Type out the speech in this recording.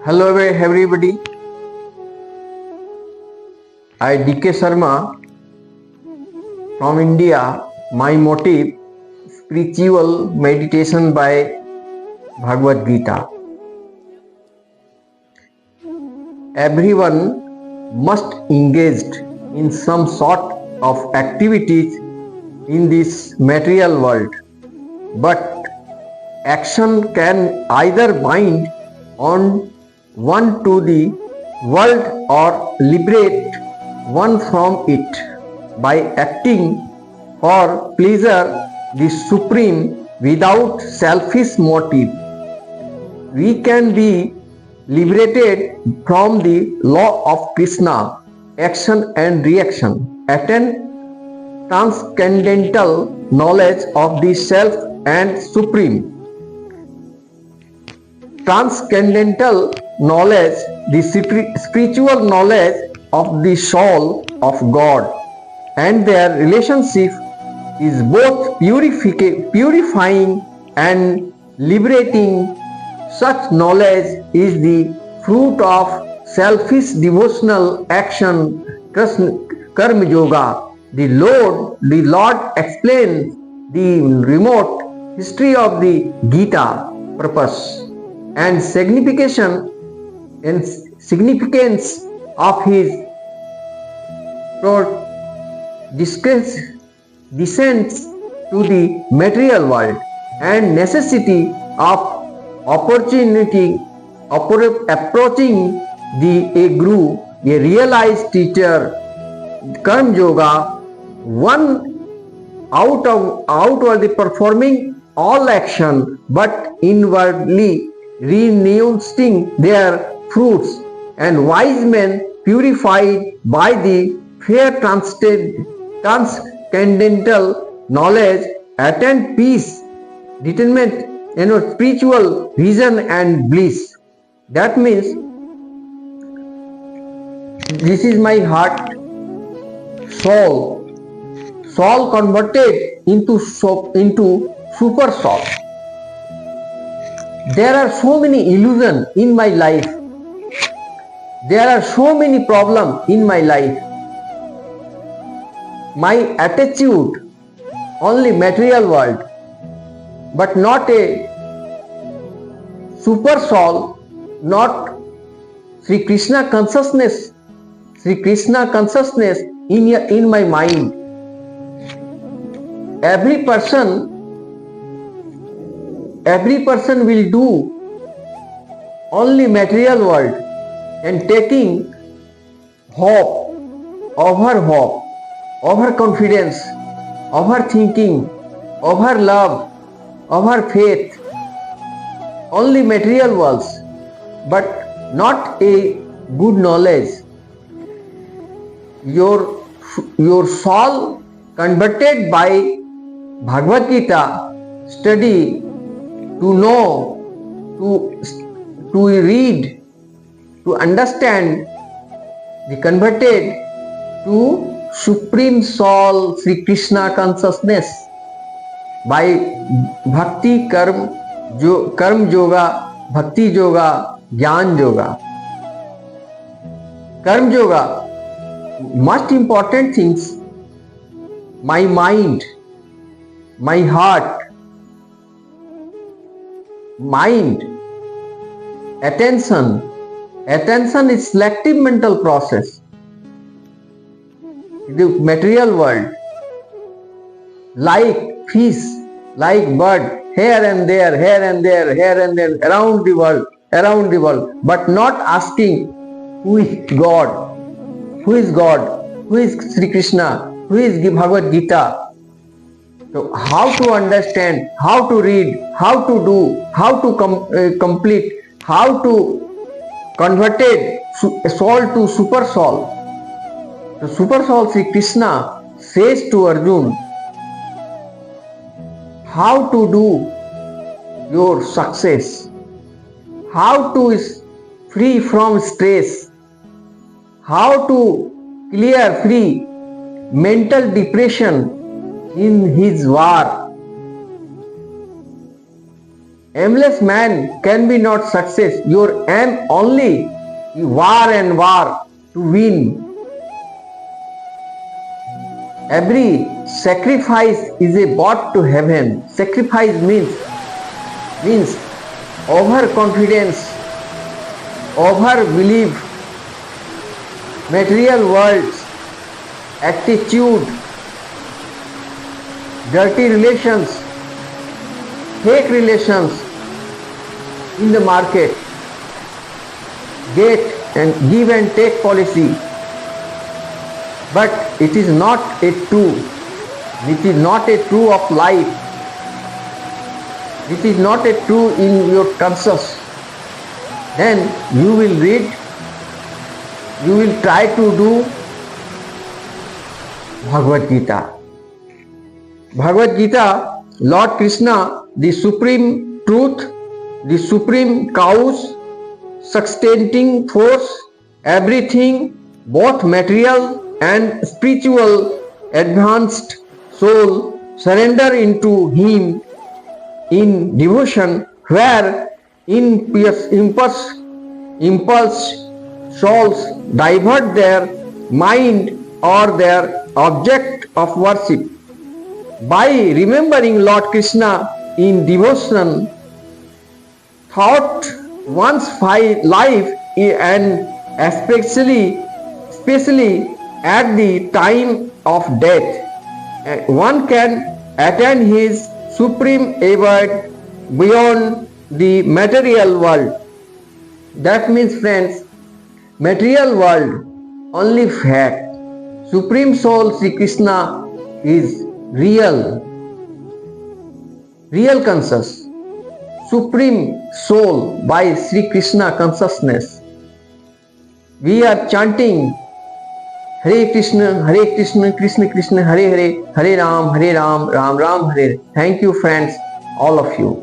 Hello everybody, I D.K. Sharma from India. My motive, spiritual meditation by Bhagavad Gita. Everyone must engage in some sort of activities in this material world, but action can either bind on one to the world or liberate one from it by acting for pleasure the supreme without selfish motive. We can be liberated from the law of Krishna, action and reaction, attain transcendental knowledge of the self and supreme. Transcendental knowledge, the spiritual knowledge of the soul of God, and their relationship is both purifying and liberating. Such knowledge is the fruit of selfish devotional action, karma yoga. The Lord explains the remote history of the Gita purpose and significance of his descent to the material world and necessity of approaching a guru, a realized teacher. Karma yoga, one outwardly performing all action but inwardly renouncing their fruits, and wise men purified by the fair transcendental knowledge attain peace, detachment, spiritual vision and bliss. That means this is my heart, soul converted into super soul. There are so many illusions in my life. There are so many problems in my life. My attitude only material world, but not a super soul, not Sri Krishna consciousness. Sri Krishna consciousness in my mind. Every person will do only material world and taking hope, over confidence, over thinking, over love, over faith, only material worlds, but not a good knowledge. Your soul converted by Bhagavad Gita study, to know, to read, to understand, the converted to Supreme Soul Sri Krishna consciousness by Bhakti Karma Yoga, Bhakti Yoga, Jnana Yoga. Karma Yoga, most important things, my mind, my heart, mind, attention is selective mental process. The material world, like fish, like bird, here and there, around the world, but not asking who is God, who is Sri Krishna, who is the Bhagavad Gita. So how to understand, how to read, how to do, how to complete, how to convert soul to super soul. The super soul Sri Krishna says to Arjuna, how to do your success, how to is free from stress, how to clear free mental depression in his war. Aimless man can be not success. Your aim only war and war to win. Every sacrifice is a bought to heaven. Sacrifice means overconfidence, overbelief, material worlds, attitude, dirty relations, fake relations in the market, get and give and take policy. But it is not a true. It is not a true of life. It is not a true in your conscious. Then you will read, you will try to do Bhagavad Gita. Bhagavad Gita, Lord Krishna, the supreme truth, the supreme cause, sustaining force, everything, both material and spiritual, advanced soul surrender into Him in devotion, where impulse souls divert their mind or their object of worship. By remembering Lord Krishna in devotion, thought one's life and especially at the time of death, one can attain his supreme abode beyond the material world. That means, friends, material world only fact. Supreme Soul Sri Krishna is real conscious. Supreme Soul by Sri Krishna consciousness. We are chanting Hare Krishna, Krishna Krishna, Hare Hare, Hare Ram, Ram Ram, Hare Hare. Thank you, friends, all of you.